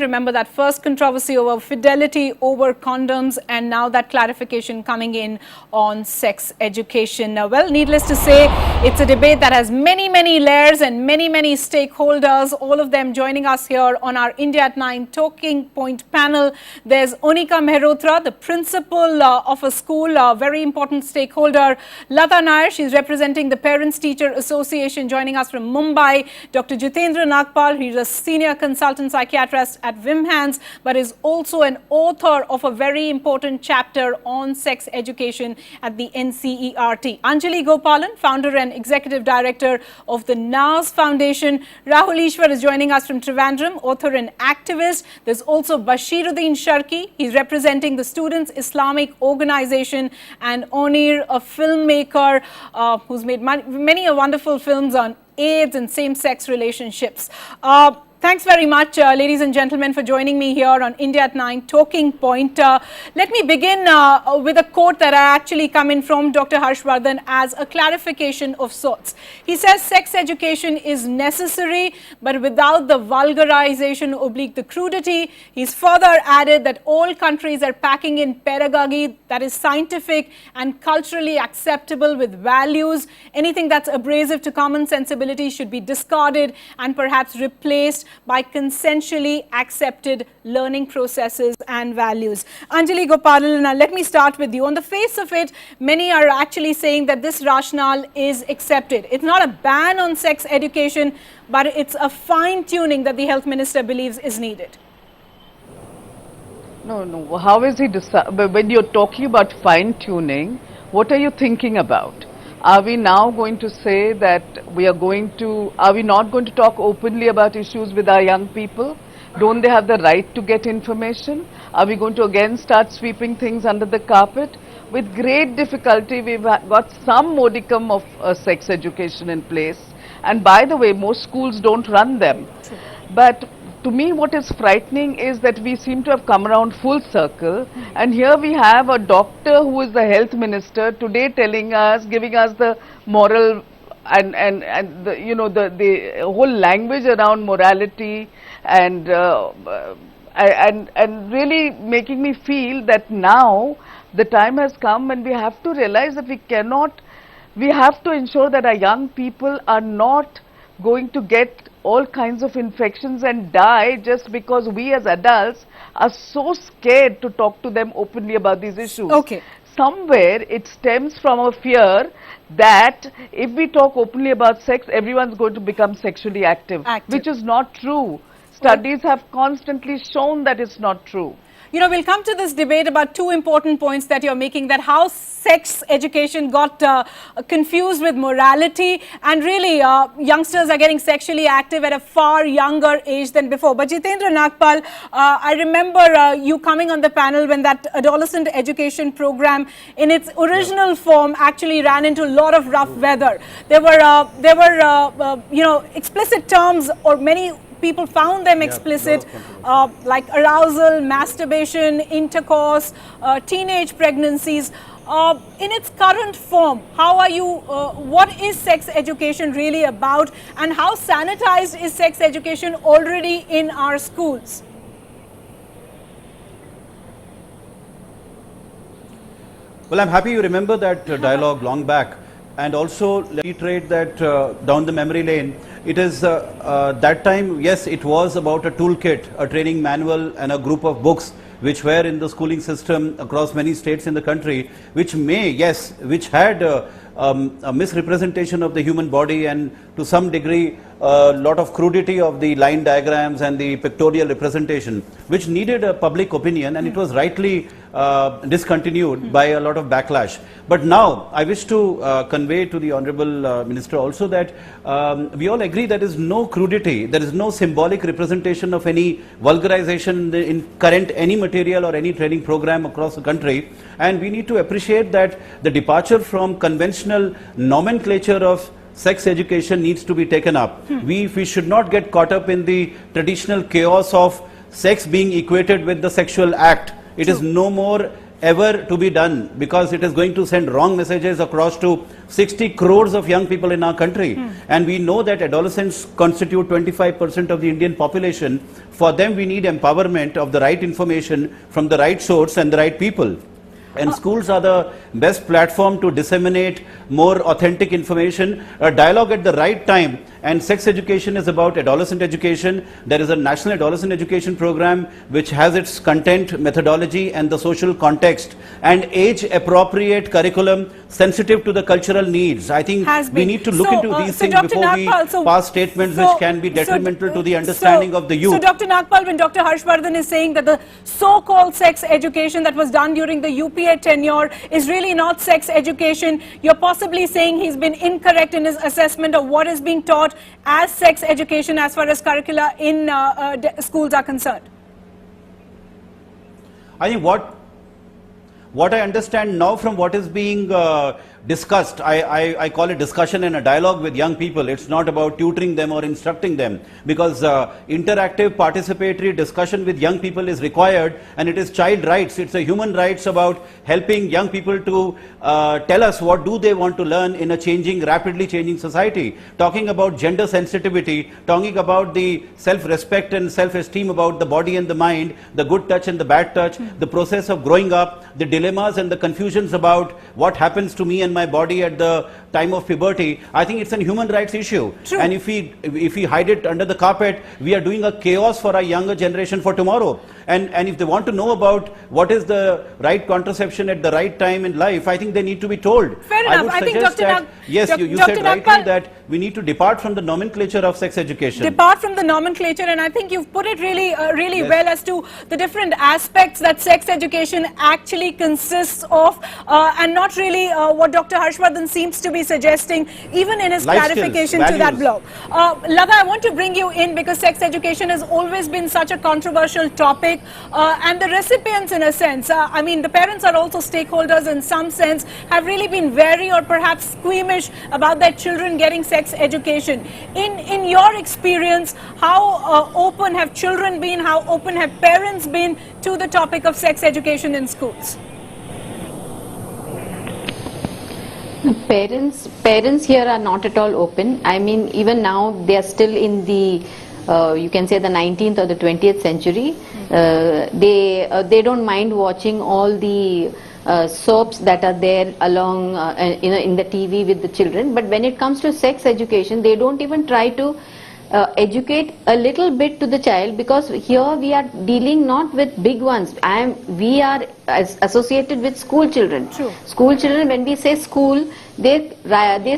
remember that first controversy over fidelity over condoms, and now that clarification coming in on sex education. Now, well, needless to say, it's a debate that has many, many layers and many, many stakeholders, all of them joining us here on our India at 9 Talking Point panel. There's Onika Mehrotra, the principal of a school, a very important stakeholder. Lata Nair, she's representing the Parents Teacher Association, joining us from Mumbai. Dr. Jitendra Nagpal, he's a senior consultant psychiatrist at Vimhans, but is also an author of a very important chapter on sex education at the NCERT. Anjali Gopalan, founder and executive director of the NAS Foundation. Rahul Ishwar is joining us from Trivandrum, author and activist. There's also Bashiruddin Sharki. He's representing the Students Islamic Organization, and Onir, a filmmaker who's made many wonderful films on AIDS and same-sex relationships. Thanks very much, ladies and gentlemen, for joining me here on India at 9 Talking Point. Let me begin with a quote that I actually come in from Dr. Harshvardhan as a clarification of sorts. He says sex education is necessary, but without the vulgarization oblique the crudity. He's further added that all countries are packing in pedagogy that is scientific and culturally acceptable with values. Anything that's abrasive to common sensibility should be discarded and perhaps replaced by consensually accepted learning processes and values. Anjali Gopalan, let me start with you. On the face of it, many are actually saying that this rationale is accepted. It's not a ban on sex education, but it's a fine-tuning that the health minister believes is needed. No. How is he when you're talking about fine-tuning, what are you thinking about? Are we now going to say that are we not going to talk openly about issues with our young people? Don't they have the right to get information? Are we going to again start sweeping things under the carpet? With great difficulty, we've got some modicum of sex education in place. And by the way, most schools don't run them. But to me, what is frightening is that we seem to have come around full circle, and here we have a doctor who is the health minister today telling us, giving us the moral and the whole language around morality and really making me feel that now the time has come when we have to realize that we have to ensure that our young people are not going to get all kinds of infections and die just because we as adults are so scared to talk to them openly about these issues. Okay. Somewhere it stems from a fear that if we talk openly about sex, everyone's going to become sexually active. Which is not true. Studies have constantly shown that it's not true. You know, we'll come to this debate about two important points that you're making, that how sex education got confused with morality, and really youngsters are getting sexually active at a far younger age than before. But Jitendra Nagpal, I remember you coming on the panel when that adolescent education program in its original form actually ran into a lot of rough weather. There were explicit terms, or many people found them explicit, like arousal, masturbation, intercourse, teenage pregnancies. In its current form, what is sex education really about, and how sanitized is sex education already in our schools? Well, I'm happy you remember that dialogue long back. And also reiterate that down the memory lane, it is that time, yes, it was about a toolkit, a training manual and a group of books which were in the schooling system across many states in the country, which had a misrepresentation of the human body, and to some degree a lot of crudity of the line diagrams and the pictorial representation, which needed a public opinion, and it was rightly discontinued by a lot of backlash. But now I wish to convey to the Honorable Minister also that we all agree there is no crudity, there is no symbolic representation of any vulgarization in current any material or any training program across the country, and we need to appreciate that the departure from conventional nomenclature of sex education needs to be taken up. We should not get caught up in the traditional chaos of sex being equated with the sexual act. It is no more ever to be done, because it is going to send wrong messages across to 60 crores of young people in our country. And we know that adolescents constitute 25% of the Indian population. For them, we need empowerment of the right information from the right source and the right people. And schools are the best platform to disseminate more authentic information, a dialogue at the right time. And sex education is about adolescent education. There is a national adolescent education program which has its content, methodology and the social context and age appropriate curriculum sensitive to the cultural needs. I think we need to look into these things Dr. before Nagpal, we pass statements which can be detrimental to the understanding of the youth. So Dr. Nagpal, when Dr. Harshvardhan is saying that the so-called sex education that was done during the UPA tenure is really not sex education, you're possibly saying he's been incorrect in his assessment of what is being taught as sex education as far as curricula in schools are concerned. I think what I understand now from what is being discussed, I call it discussion and a dialogue with young people. It's not about tutoring them or instructing them, because interactive participatory discussion with young people is required, and it is child rights. It's a human rights about helping young people to tell us what do they want to learn in a changing, rapidly changing society. Talking about gender sensitivity, talking about the self-respect and self-esteem about the body and the mind, the good touch and the bad touch, the process of growing up, the dilemmas and the confusions about what happens to me and my body at the time of puberty. I think it's a human rights issue. True. And if we hide it under the carpet, we are doing a chaos for our younger generation for tomorrow. And if they want to know about what is the right contraception at the right time in life, I think they need to be told. Fair enough. I think Dr. Yes, you said rightly that we need to depart from the nomenclature of sex education. Depart from the nomenclature, and I think you've put it really well as to the different aspects that sex education actually consists of, and not really what Dr. Harshvardhan seems to be suggesting, even in his clarification to that blog. Lata, I want to bring you in because sex education has always been such a controversial topic, and the recipients, in a sense, I mean, the parents are also stakeholders in some sense, have really been wary or perhaps squeamish about their children getting sex education. In your experience, how open have children been, how open have parents been to the topic of sex education in schools? Parents here are not at all open. I mean, even now they are still in the you can say the 19th or the 20th century. They don't mind watching all the soaps that are there along in the TV with the children. But when it comes to sex education, they don't even try to educate a little bit to the child, because here we are dealing not with big ones. We are associated with school children. True. School children, when we say school, they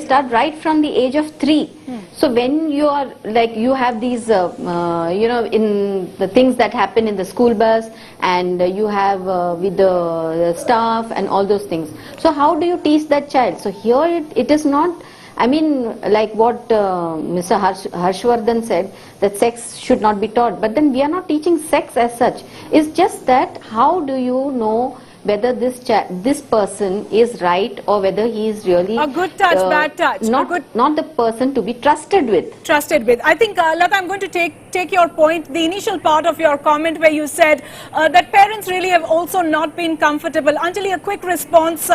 start right from the age of 3. So when you are like, you have these in the things that happen in the school bus, and you have with the staff and all those things. So how do you teach that child? So here it is not, I mean, like what Mr. Harshvardhan said, that sex should not be taught. But then we are not teaching sex as such. It's just that how do you know whether this person is right, or whether he is really a good touch, bad touch, not the person to be trusted with. I think, Lata, I'm going to take your point, the initial part of your comment where you said that parents really have also not been comfortable. Anjali, a quick response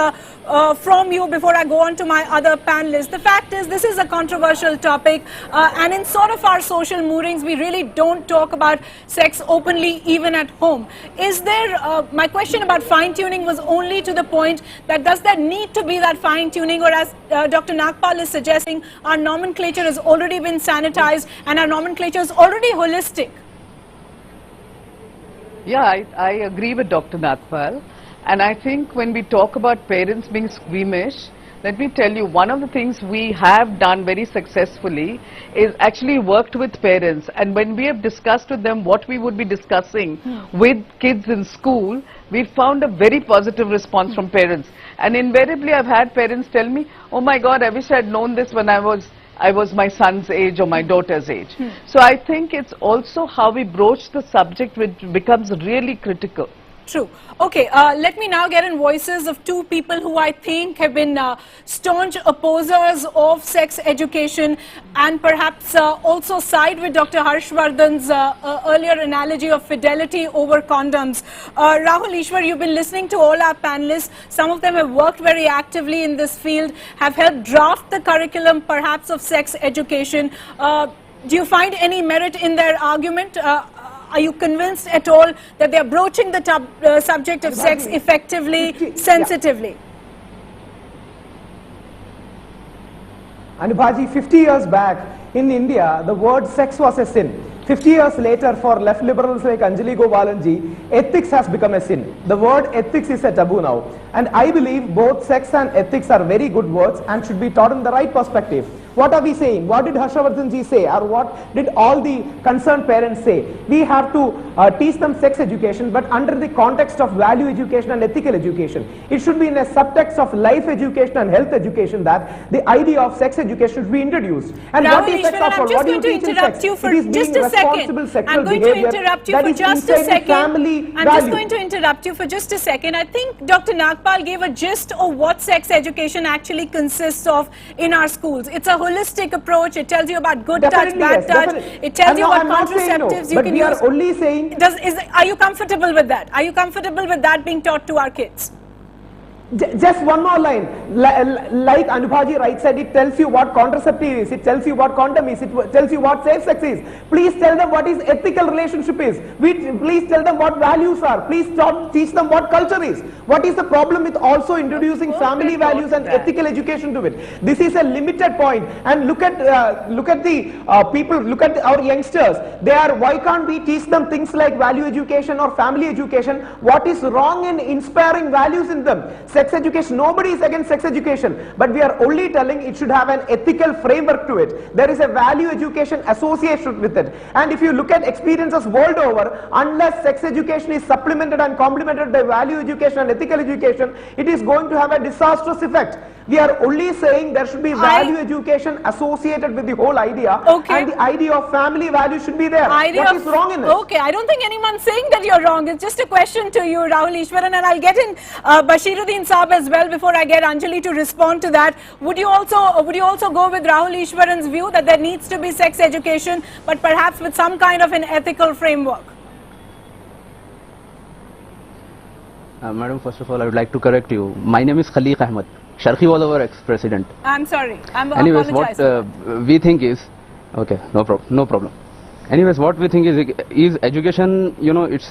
from you before I go on to my other panelists. The fact is, this is a controversial topic, and in sort of our social moorings, we really don't talk about sex openly, even at home. Is there, my question about fine-tuning was only to the point that does there need to be that fine-tuning, or as Dr. Nagpal is suggesting, our nomenclature has already been sanitized and our nomenclature is already holistic? Yeah, I agree with Dr. Nagpal. And I think when we talk about parents being squeamish, let me tell you, one of the things we have done very successfully is actually worked with parents. And when we have discussed with them what we would be discussing with kids in school, we found a very positive response from parents. And invariably, I've had parents tell me, oh my God, I wish I had known this when I was my son's age or my daughter's age. So I think it's also how we broach the subject which becomes really critical. True. Okay, let me now get in voices of two people who I think have been staunch opposers of sex education and perhaps also side with Dr. Harshvardhan's earlier analogy of fidelity over condoms. Rahul Ishwar, you've been listening to all our panelists. Some of them have worked very actively in this field, have helped draft the curriculum perhaps of sex education. Do you find any merit in their argument? Are you convinced at all that they are broaching the subject of sex effectively, sensitively? Anubhaji, 50 years back in India, the word sex was a sin. 50 years later, for left liberals like Anjali Gopalanji, ethics has become a sin. The word ethics is a taboo now. And I believe both sex and ethics are very good words and should be taught in the right perspective. What are we saying? What did Harshvardhanji say? Or what did all the concerned parents say? We have to teach them sex education, but under the context of value education and ethical education. It should be in a subtext of life education and health education that the idea of sex education should be introduced. And Rahul what is sex Ishwaran, after all? I'm What just do going you to teach in interrupt sex? you for It is just being a second. responsible sexual I'm going to behavior interrupt you that for is just a inside the second. family I'm just value. going to interrupt you for just a second. I think Dr. Nagpal gave a gist of what sex education actually consists of in our schools. It's a holistic approach. It tells you about good touch, bad touch. It tells you what contraceptives you can use. But we are only saying... Are you comfortable with that? Are you comfortable with that being taught to our kids? Just one more line. Like Anubhaji right said, it tells you what contraceptive is, it tells you what condom is, it tells you what safe sex is. Please tell them what is ethical relationship is. Please tell them what values are. Please teach them what culture is. What is the problem with also introducing family values and ethical education to it? This is a limited point. And look at the people, look at our youngsters. Why can't we teach them things like value education or family education? What is wrong in inspiring values in them? Sex education, nobody is against sex education, but we are only telling it should have an ethical framework to it. There is a value education associated with it. And if you look at experiences world over, unless sex education is supplemented and complemented by value education and ethical education, it is going to have a disastrous effect. We are only saying there should be value education associated with the whole idea, and the idea of family value should be there. What is wrong in it? Okay, I don't think anyone's saying that you're wrong. It's just a question to you, Rahul Ishwaran, and I'll get in Bashiruddin Saab as well before I get Anjali to respond to that. Would you also go with Rahul Ishwaran's view that there needs to be sex education, but perhaps with some kind of an ethical framework? Madam, first of all, I would like to correct you. My name is Khaliq Ahmed. Sharqi was our ex-president. I'm sorry. Anyways, what we think is, okay, no problem. Anyways, what we think is education. You know, it's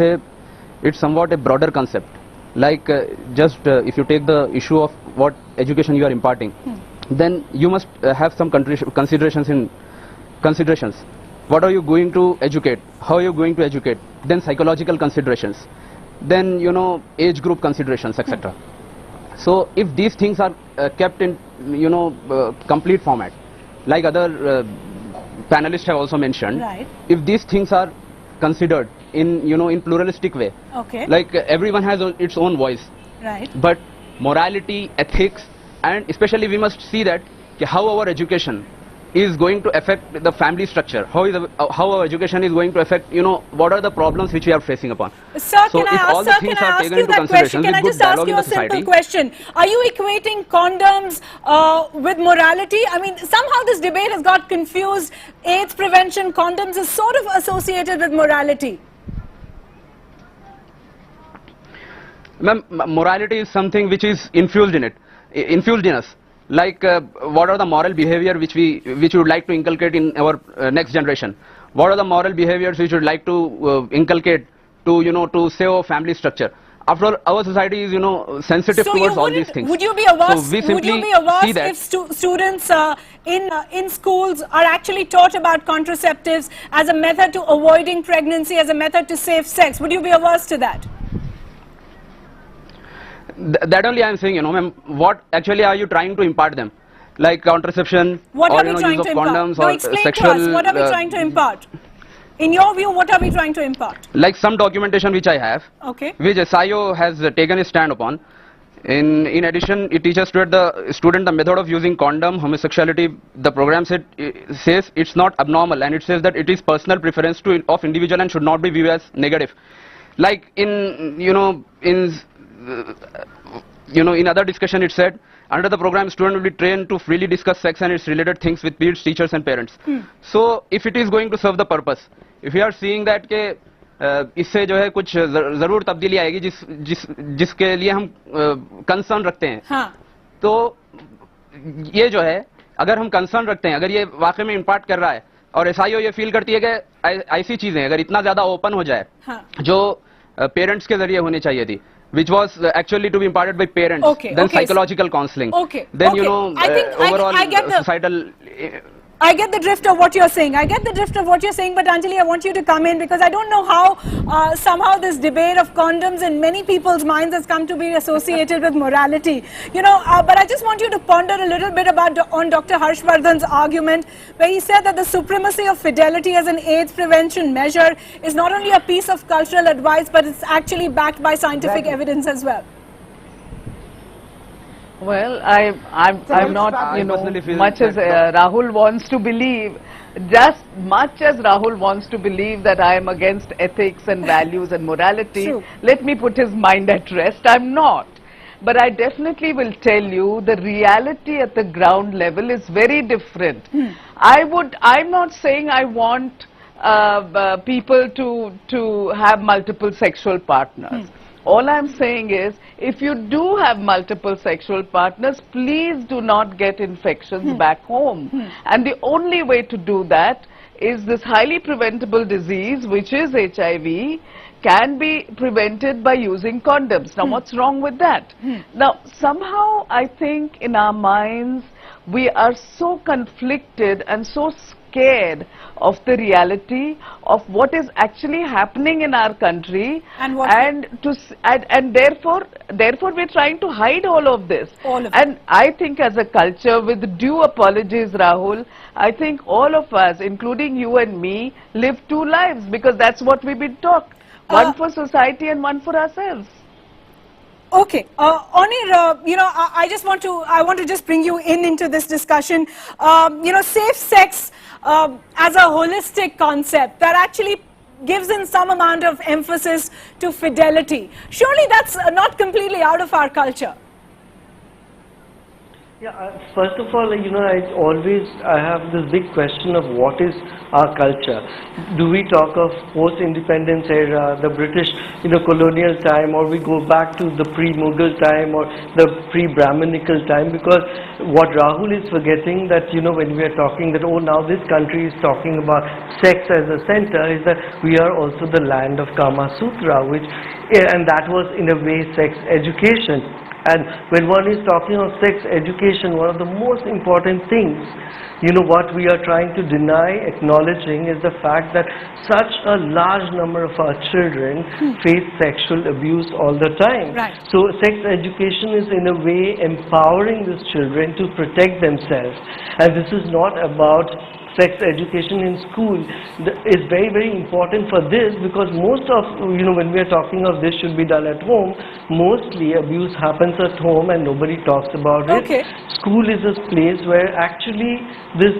somewhat a broader concept. Like just if you take the issue of what education you are imparting, then you must have some considerations. What are you going to educate? How are you going to educate? Then psychological considerations. Then age group considerations, etc. So if these things are kept in complete format, like other panelists have also mentioned, if these things are considered in pluralistic way, like everyone has its own voice, but morality, ethics, and especially we must see that how our education is going to affect the family structure, how our education is going to affect, what are the problems which we are facing upon. Sir, can I ask you that question? Can I just ask you a simple question? Are you equating condoms with morality? I mean, somehow this debate has got confused. AIDS prevention, condoms is sort of associated with morality. Ma'am, morality is something which is infused in us. Like what are the moral behavior which we would like to inculcate in our next generation? What are the moral behaviors which we would like to inculcate to save our family structure? After all, our society is sensitive towards all these things. Would you be averse if students in schools are actually taught about contraceptives as a method to avoiding pregnancy, as a method to save sex? Would you be averse to that? That only I am saying, ma'am, what actually are you trying to impart them? Like contraception, what or are we trying use to of impart? condoms, No, or explain sexual... to us, what are we trying to impart? In your view, what are we trying to impart? Like some documentation which I have, which SIO has taken a stand upon. In addition, it teaches the student the method of using condom, homosexuality. The program says it's not abnormal, and it says that it is personal preference of individual and should not be viewed as negative. like in in other discussion it said, under the program student will be trained to freely discuss sex and its related things with peers, teachers and parents. So if it is going to serve the purpose, if we are seeing that के इससे जो है कुछ जरूर तब्दीली आएगी जिसके लिए हम कंसर्न रखते हैं, हाँ. तो ये जो है अगर हम कंसर्न रखते हैं, अगर ये वाकई में इम्पैक्ट कर रहा है और एसआईओ ये फील करती है कि ऐसी चीजें अगर इतना ज्यादा ओपन हो जाए, हाँ. जो पेरेंट्स के जरिए होनी चाहिए थी, which was actually to be imparted by parents, Okay, then okay. psychological counseling, Okay, then okay. I think overall I get the societal. I get the drift of what you're saying. I get the drift of what you're saying, but Anjali, I want you to come in because I don't know how somehow this debate of condoms in many people's minds has come to be associated with morality. But I just want you to ponder a little bit on Dr. Harshvardhan's argument, where he said that the supremacy of fidelity as an AIDS prevention measure is not only a piece of cultural advice, but it's actually backed by scientific evidence as well. Well, I'm not, I personally feel much as that Rahul wants to believe, just much as Rahul wants to believe that I am against ethics and values and morality, True. let me put his mind at rest. I'm not. But I definitely will tell you the reality at the ground level is very different. I'm not saying I want people to have multiple sexual partners. All I'm saying is, if you do have multiple sexual partners, please do not get infections back home. And the only way to do that is this highly preventable disease, which is HIV, can be prevented by using condoms. Now, what's wrong with that? Now, somehow I think in our minds, we are so conflicted and so scared of the reality of what is actually happening in our country, and therefore we're trying to hide all of this. And I think as a culture, with due apologies, Rahul, I think all of us, including you and me, live two lives because that's what we've been taught. One for society and one for ourselves. Okay, Onir, I want to just bring you into this discussion. Safe sex as a holistic concept that actually gives in some amount of emphasis to fidelity. Surely that's not completely out of our culture. Yeah, first of all, I have this big question of what is our culture. Do we talk of post-independence era, the British, colonial time, or we go back to the pre-Mughal time or the pre-Brahminical time? Because what Rahul is forgetting that, when we are talking that, oh, now this country is talking about sex as a center, is that we are also the land of Kama Sutra, and that was in a way sex education. And when one is talking of sex education, one of the most important things, what we are trying to deny acknowledging is the fact that such a large number of our children face sexual abuse all the time. Right. So sex education is in a way empowering these children to protect themselves. And this is not about sex education in school. Is very, very important for this, because most of, when we are talking of this should be done at home, mostly abuse happens at home and nobody talks about it. Okay. School is a place where actually this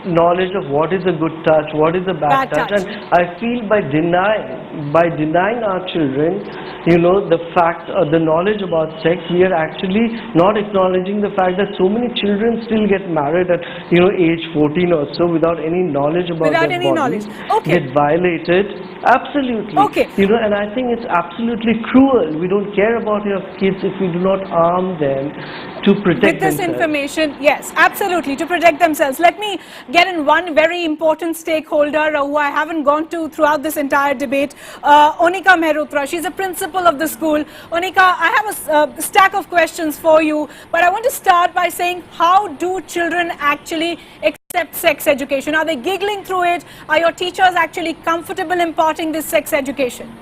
knowledge of what is a good touch, what is a bad touch, and I feel by denying our children, the fact or the knowledge about sex, we are actually not acknowledging the fact that so many children still get married at age 14 or so without any knowledge about their bodies, get violated. Absolutely. Okay. And I think it's absolutely cruel. We don't care about our kids if we do not arm them to protect themselves. With this information, yes, absolutely, to protect themselves. Let me get in one very important stakeholder who I haven't gone to throughout this entire debate, Onika Mehrotra. She's a principal of the school. Onika, I have a stack of questions for you, but I want to start by saying, how do children actually accept sex education? Are they giggling through it? Are your teachers actually comfortable imparting this sex education?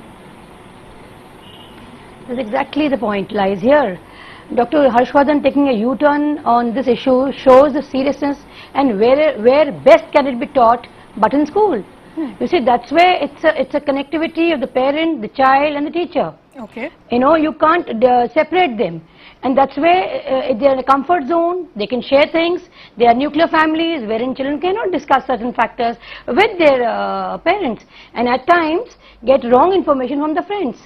That's exactly the point lies here. Dr. Harshvardhan taking a U-turn on this issue shows the seriousness and where best can it be taught but in school. You see, that's where it's a connectivity of the parent, the child and the teacher. Okay. You know, you can't separate them. And that's where they are in a comfort zone, they can share things. They are nuclear families wherein children cannot discuss certain factors with their parents, and at times get wrong information from the friends.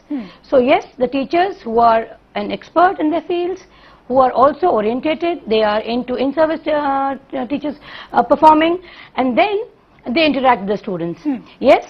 So yes, the teachers who are an expert in their fields, who are also orientated, they are into in-service teachers performing, and then they interact with the students. Yes,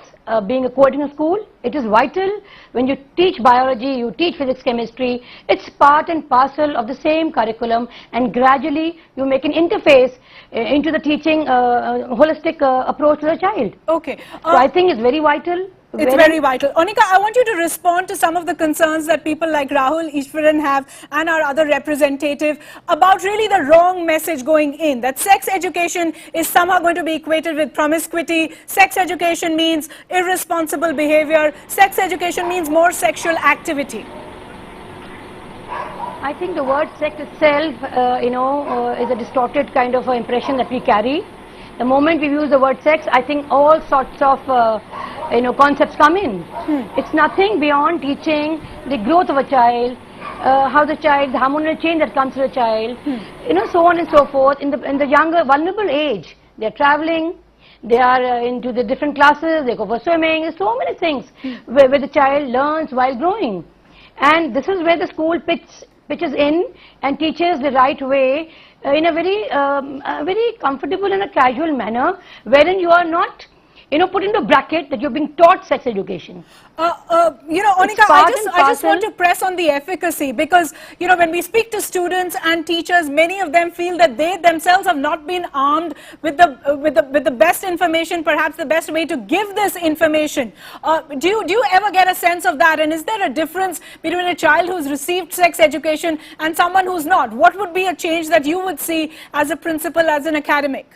being a coordinator school, it is vital. When you teach biology, you teach physics, chemistry, it's part and parcel of the same curriculum, and gradually you make an interface into the teaching holistic approach to the child. Okay. So I think it's very vital. It's very vital. Onika, I want you to respond to some of the concerns that people like Rahul Easwaran have and our other representative about really the wrong message going in, that sex education is somehow going to be equated with promiscuity, sex education means irresponsible behavior, sex education means more sexual activity. I think the word sex itself, is a distorted kind of impression that we carry. The moment we use the word sex, I think all sorts of concepts come in. It's nothing beyond teaching the growth of a child, how the child, the hormonal change that comes to the child, so on and so forth. In the younger, vulnerable age, they are traveling, they are into the different classes, they go for swimming, so many things where the child learns while growing. And this is where the school pitches in and teaches the right way in a very comfortable and a casual manner, wherein you are not put into a bracket that you're being taught sex education. Onika, I just want to press on the efficacy, because, when we speak to students and teachers, many of them feel that they themselves have not been armed with the best information, perhaps the best way to give this information. Do you ever get a sense of that? And is there a difference between a child who's received sex education and someone who's not? What would be a change that you would see as a principal, as an academic?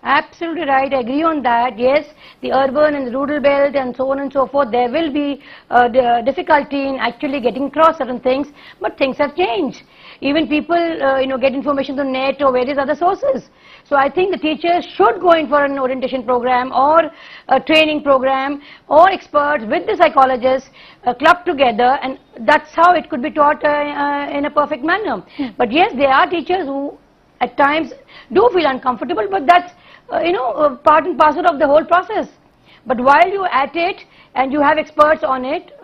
Absolutely right, I agree on that. Yes, the urban and the rural belt and so on and so forth, there will be the difficulty in actually getting across certain things, but things have changed. Even people, get information to net or various other sources. So I think the teachers should go in for an orientation program or a training program, or experts with the psychologists clubbed together, and that's how it could be taught in a perfect manner. But yes, there are teachers who at times do feel uncomfortable, but that's part and parcel of the whole process. But while you're at it and you have experts on it,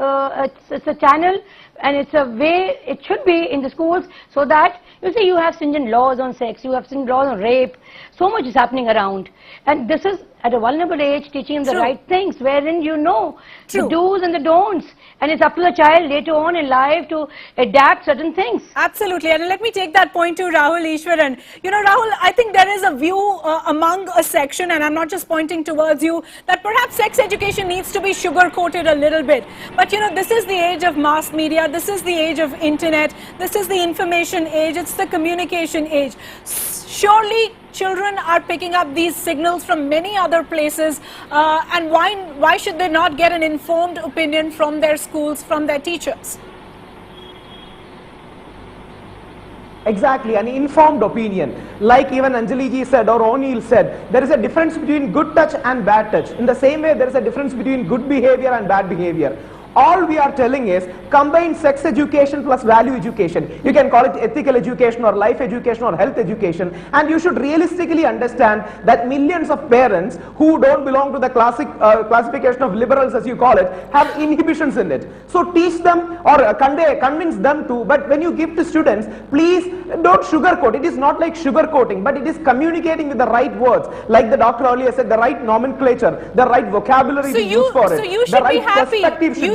it's a channel and it's a way it should be in the schools, so that you have stringent laws on sex, you have stringent laws on rape, so much is happening around. And this is at a vulnerable age, teaching them the right things, wherein the do's and the don'ts, and it's up to the child later on in life to adapt certain things. Absolutely, and let me take that point to Rahul Easwaran. Rahul, I think there is a view among a section, and I'm not just pointing towards you, that perhaps sex education needs to be sugar-coated a little bit. But this is the age of mass media, this is the age of internet, this is the information age, it's the communication age. Surely children are picking up these signals from many other places, and why should they not get an informed opinion from their schools, from their teachers? Exactly, an informed opinion. Like even Anjali ji said or O'Neill said, there is a difference between good touch and bad touch. In the same way, there is a difference between good behavior and bad behavior. All we are telling is combine sex education plus value education. You can call it ethical education or life education or health education, and you should realistically understand that millions of parents who don't belong to the classification of liberals, as you call it, have inhibitions in it. So teach them or convince them to, but when you give to students, please don't sugarcoat. It is not like sugarcoating, but it is communicating with the right words. Like the doctor earlier said, the right nomenclature, the right vocabulary to use for it. So you should be happy.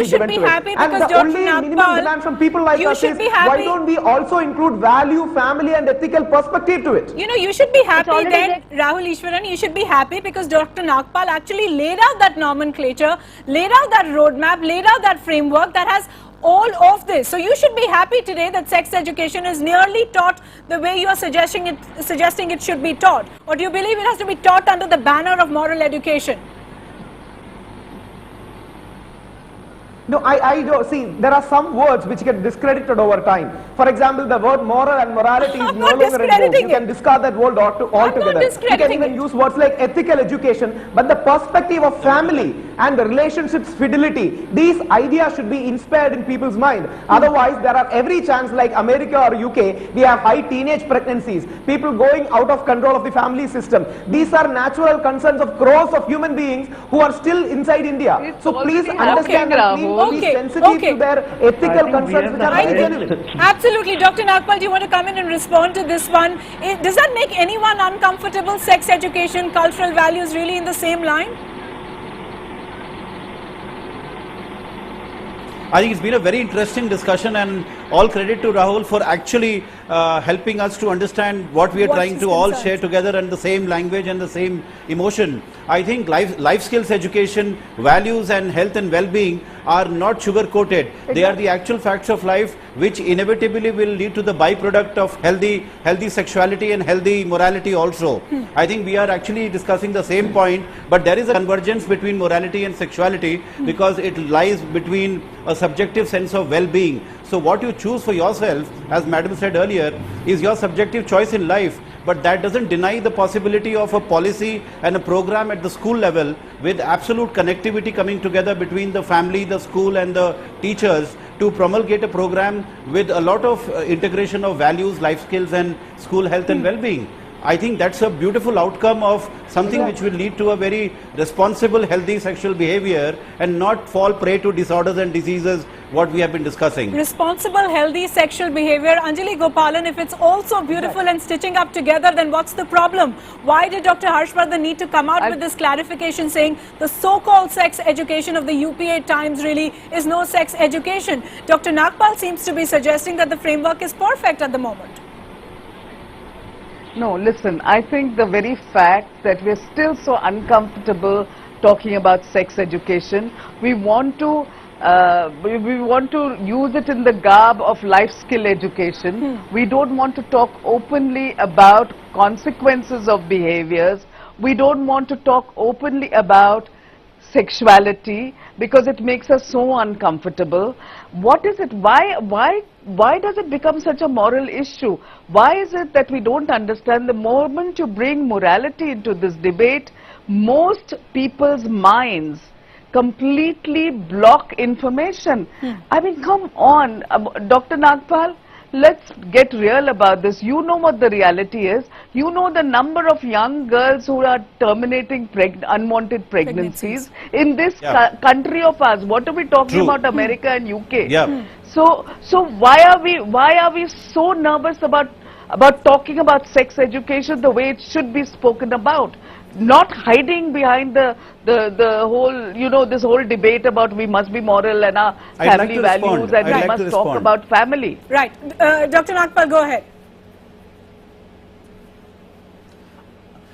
You should be happy because the only minimum demand from people like us is, why don't we also include value, family and ethical perspective to it? You should be happy then, Rahul Easwaran, you should be happy because Dr. Nagpal actually laid out that nomenclature, laid out that roadmap, laid out that framework that has all of this. So you should be happy today that sex education is nearly taught the way you are suggesting it should be taught. Or do you believe it has to be taught under the banner of moral education? No, I don't see. There are some words which get discredited over time. For example, the word moral and morality is no longer in vogue. You can discard that word altogether. You can even use words like ethical education, but the perspective of family and the relationships fidelity. These ideas should be inspired in people's mind. Otherwise, there are every chance, like America or UK, we have high teenage pregnancies, people going out of control of the family system. These are natural concerns of crores of human beings who are still inside India. It's So please already understand happening, and Rahul. please be Okay, sensitive okay. to their ethical I think we concerns have which the are very highest- genuine. Absolutely. Dr. Nagpal, do you want to come in and respond to this one? Does that make anyone uncomfortable? Sex education, cultural values really in the same line? I think it's been a very interesting discussion, and all credit to Rahul for actually helping us to understand what we are What's trying his to all concerns? share together and the same language and the same emotion. I think life skills education, values and health and well-being are not sugar-coated. They are the actual facts of life which inevitably will lead to the byproduct of healthy sexuality and healthy morality also. I think we are actually discussing the same point, but there is a convergence between morality and sexuality because it lies between a subjective sense of well-being. So what you choose for yourself, as Madam said earlier, is your subjective choice in life, but that doesn't deny the possibility of a policy and a program at the school level with absolute connectivity coming together between the family, the school and the teachers to promulgate a program with a lot of integration of values, life skills and school health and well-being. I think that's a beautiful outcome of something which will lead to a very responsible, healthy sexual behavior and not fall prey to disorders and diseases, what we have been discussing. Responsible, healthy sexual behavior. Anjali Gopalan, if it's also beautiful and stitching up together, then what's the problem? Why did Dr. Harshvardhan need to come out with this clarification saying the so-called sex education of the UPA Times really is no sex education? Dr. Nagpal seems to be suggesting that the framework is perfect at the moment. No, listen, I think the very fact that we're still so uncomfortable talking about sex education, we want to use it in the garb of life skill education. We don't want to talk openly about consequences of behaviors. We don't want to talk openly about sexuality because it makes us so uncomfortable. What is it? Why does it become such a moral issue? Why is it that we don't understand the moment you bring morality into this debate, most people's minds completely block information? I mean, come on, Dr. Nagpal, let's get real about this. You know what the reality is. You know the number of young girls who are terminating unwanted pregnancies in this country of ours. What are we talking about America and UK? Yeah. So why are we so nervous about talking about sex education the way it should be spoken about? Not hiding behind the whole, you know, this whole debate about we must be moral and our family values and we must talk about family. Right. Dr. Nagpal, go ahead.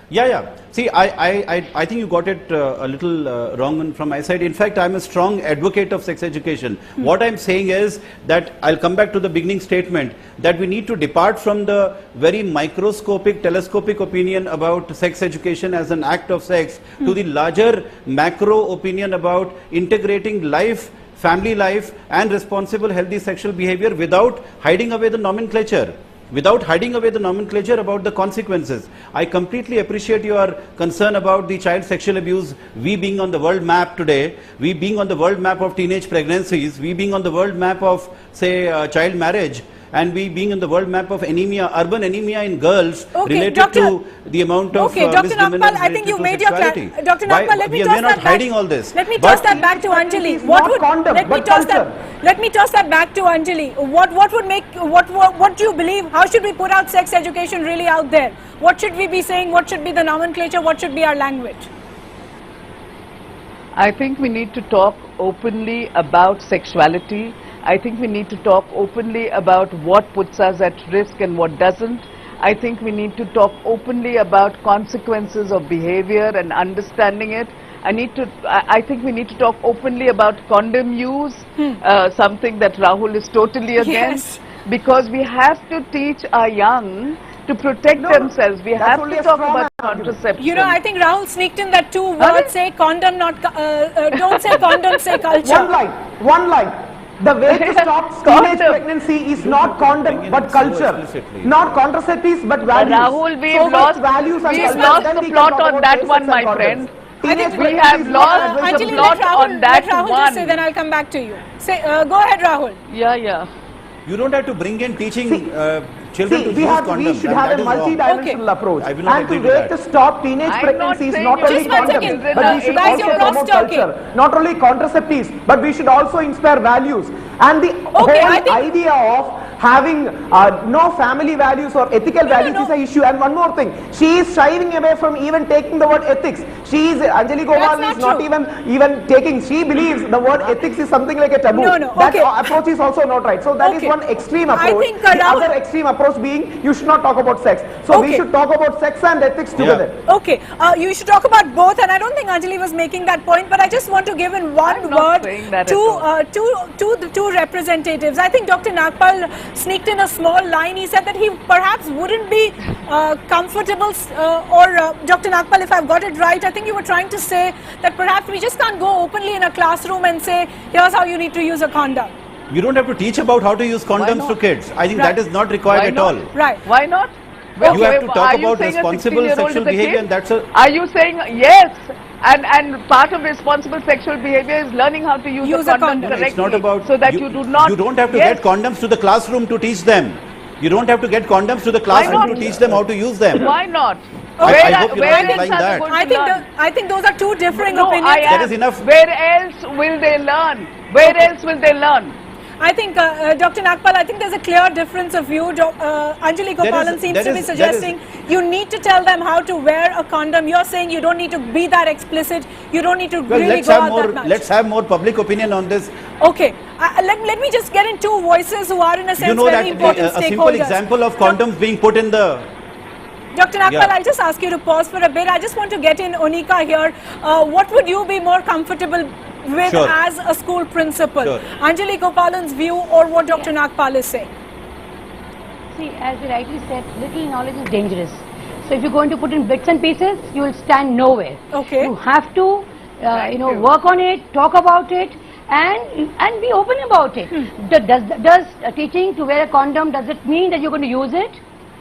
Yeah. See, I think you got it a little wrong from my side. In fact, I'm a strong advocate of sex education. What I'm saying is that I'll come back to the beginning statement that we need to depart from the very microscopic, telescopic opinion about sex education as an act of sex to the larger macro opinion about integrating life, family life and responsible healthy sexual behavior without hiding away the nomenclature. Without hiding away the nomenclature about the consequences. I completely appreciate your concern about the child sexual abuse, we being on the world map today, we being on the world map of teenage pregnancies, we being on the world map of, say, child marriage, and we being in the world map of anemia, urban anemia in girls related to the amount of Dr. Nagpal, I think you made your Dr. Nagpal, let me toss that not back. hiding all this. Let me toss that back to Anjali. Let me toss that back to Anjali. What do you believe? How should we put out sex education really out there? What should we be saying? What should be the nomenclature? What should be our language? I think we need to talk openly about sexuality. I think we need to talk openly about what puts us at risk and what doesn't. I think we need to talk openly about consequences of behavior and understanding it. I think we need to talk openly about condom use, something that Rahul is totally against, because we have to teach our young to protect themselves. We have to talk about contraception. You know, I think Rahul sneaked in that two words, say condom, not, don't say condom, say culture. One line. The way to stop teenage pregnancy is not condom but culture, not contraceptives but values. Rahul, we've lost the plot on that one, my friend. teenage we pregnancy have is not lost advisable. Anjali, plot let Rahul, on that let Rahul one. just say, then I'll come back to you. Say, go ahead, Rahul. Yeah. You don't have to bring in teaching children to See, use we condoms. should and have that a is wrong. multi-dimensional approach. I will not And to agree to wait that. to stop teenage I'm pregnancies, not not saying only Just one condoms, second. but we should Guys, you're also promote cross-talking. culture. Not only contraceptives, but we should also inspire values. And the Okay, I whole think- idea of having no family values or ethical values is an issue. And one more thing, she is shying away from even taking the word ethics. She is, Anjali Gopal That's is not not even taking, she believes the word ethics is something like a taboo. No, That okay. approach is also not right. So that is Okay. one extreme I approach. think, The Rahul- other extreme approach being, you should not talk about sex. So we Okay. should talk about sex and ethics together. Okay, you should talk about both, and I don't think Anjali was making that point, but I just want to give in one I'm not word saying that to at all. to the two representatives. I think Dr. Nagpal sneaked in a small line. He said that he perhaps wouldn't be comfortable, Dr. Nagpal, if I've got it right, I think you were trying to say that perhaps we just can't go openly in a classroom and say, here's how you need to use a condom. You don't have to teach about how to use condoms not? to kids. I think Right. that is not required Why at not? all. Right. Why not? You have to talk Are you about saying a responsible 16-year-old sexual is a behavior, kid? and that's a... Are you saying yes? And part of responsible sexual behavior is learning how to use Use a a condom condom. correctly. It's not about... so that you do not. You don't have to Yes. get condoms to the classroom to teach them. You don't have to get condoms to the classroom not? to teach them how to use them. Why not? I hope you're where not else implying are they that. going I to think learn? I think those are two differing No, opinions. I am. That is enough. Where else will they learn? Where else will they learn? I think, Dr. Nagpal, I think there's a clear difference of view. Anjali Gopalan seems to be suggesting you need to tell them how to wear a condom. You're saying you don't need to be that explicit. You don't need to Well, really let's go have out more. that much. Let's have more public opinion on this. Okay, let me just get in two voices who are in a sense You know very that important a simple stakeholders. example of condoms being put in the... Dr. Nagpal, Yeah. I'll just ask you to pause for a bit. I just want to get in Onika here. What would you be more comfortable with Sure. as a school principal? Sure. Anjali Gopalan's view or what Dr. Nagpal is saying? See, as you rightly said, little knowledge is dangerous. So if you're going to put in bits and pieces, you will stand nowhere. Okay. You have to, Thank you. work on it, talk about it, and be open about it. Does teaching to wear a condom, does it mean that you're going to use it?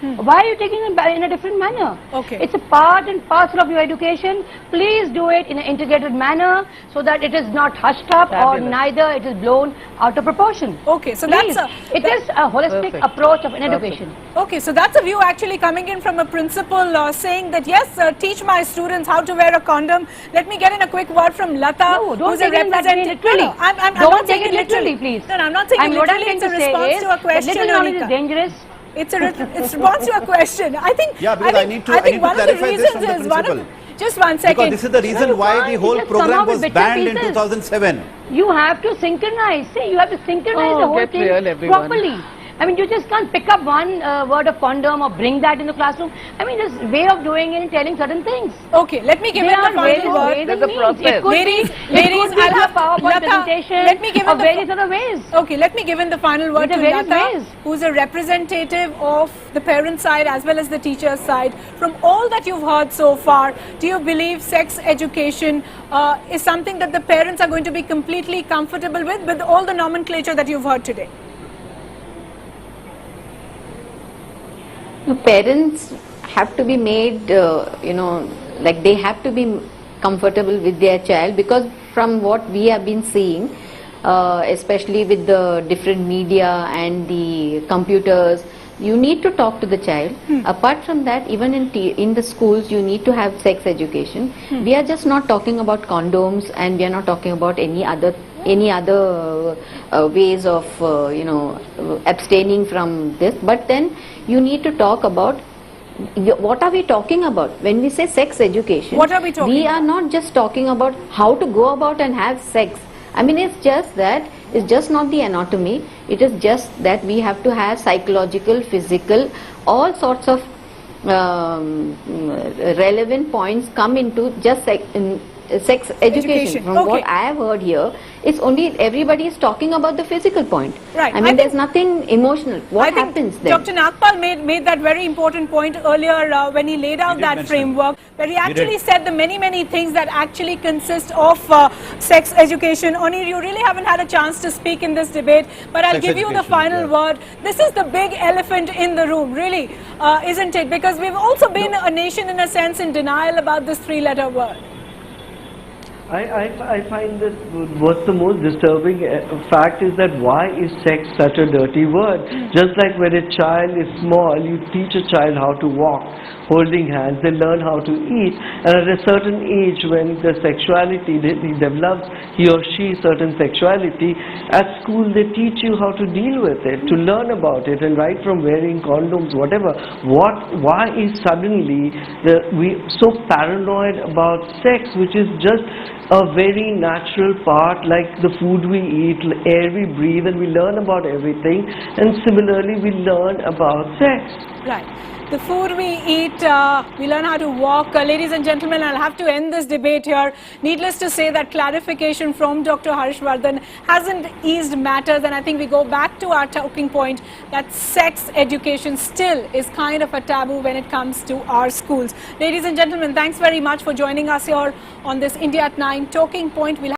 Why are you taking it in a different manner? Okay. It's a part and parcel of your education. Please do it in an integrated manner so that it is not hushed up or Fabulous. neither it is blown out of proportion. Okay, so Please. that's It is a holistic Perfect. approach of an education. Okay, so that's a view actually coming in from a principal saying that yes, teach my students how to wear a condom. Let me get in a quick word from Lata, No, don't who's a take it that way representative. literally. No, I'm Don't not take saying it literally, please. No, I'm not saying it What I'm literally. trying It's a to say response is to a that question, little knowledge is Onika. dangerous. It's a response to a question. I think. Yeah, because I need to one of the clarify this reasons from the is one of principal. just one second. Because this is the No, reason you why can't. the You whole just come program up with was bits and banned in pieces. 2007. You have to synchronize. See, you have to synchronize Oh, the whole get thing real, everyone. properly. I mean, you just can't pick up one word of condom or bring that in the classroom. I mean, there's a way of doing it and telling certain things. Okay, let me give There in the are various final word. ways There's and a means. process. It could Ladies, be, ladies, it could be I'll through have a PowerPoint Lata, presentation let me give or in the various other ways. Okay, let me give in the final word There to are various Lata, ways. who's a representative of the parent side as well as the teacher side. From all that you've heard so far, do you believe sex education is something that the parents are going to be completely comfortable with all the nomenclature that you've heard today? The parents have to be made, like they have to be comfortable with their child, because from what we have been seeing, especially with the different media and the computers, you need to talk to the child. Apart from that, even in the schools, you need to have sex education. We are just not talking about condoms, and we are not talking about any other ways of abstaining from this. But then you need to talk about what are we talking about when we say sex education. What are we talking We are not just talking about how to go about and have sex. I mean, it's just not the anatomy. It is just that we have to have psychological, physical, all sorts of relevant points come into just sex education. From Okay. what I have heard here, it's only everybody is talking about the physical point. Right. I I mean, there's think- nothing emotional. What I think happens then? Dr. Nagpal made that very important point earlier when he laid out did that mention framework, where he actually did. said the many things that actually consist of sex education. Onir, you really haven't had a chance to speak in this debate, but I'll Sex give you the education, final yeah. word. This is the big elephant in the room, really, isn't it? Because we've also been a nation, in a sense, in denial about this three-letter word. I find that what's the most disturbing fact is that why is sex such a dirty word? Just like when a child is small, you teach a child how to walk, holding hands, they learn how to eat, and at a certain age when the sexuality, he develops he or she certain sexuality, at school they teach you how to deal with it, to learn about it, and right from wearing condoms, whatever. Why is suddenly we so paranoid about sex, which is just a very natural part, like the food we eat, air we breathe, and we learn about everything, and similarly we learn about sex. Right. The food we eat, we learn how to walk. Ladies and gentlemen, I'll have to end this debate here. Needless to say that clarification from Dr. Harshvardhan hasn't eased matters, and I think we go back to our talking point that sex education still is kind of a taboo when it comes to our schools. Ladies and gentlemen, thanks very much for joining us here on this India at 9 talking point. We'll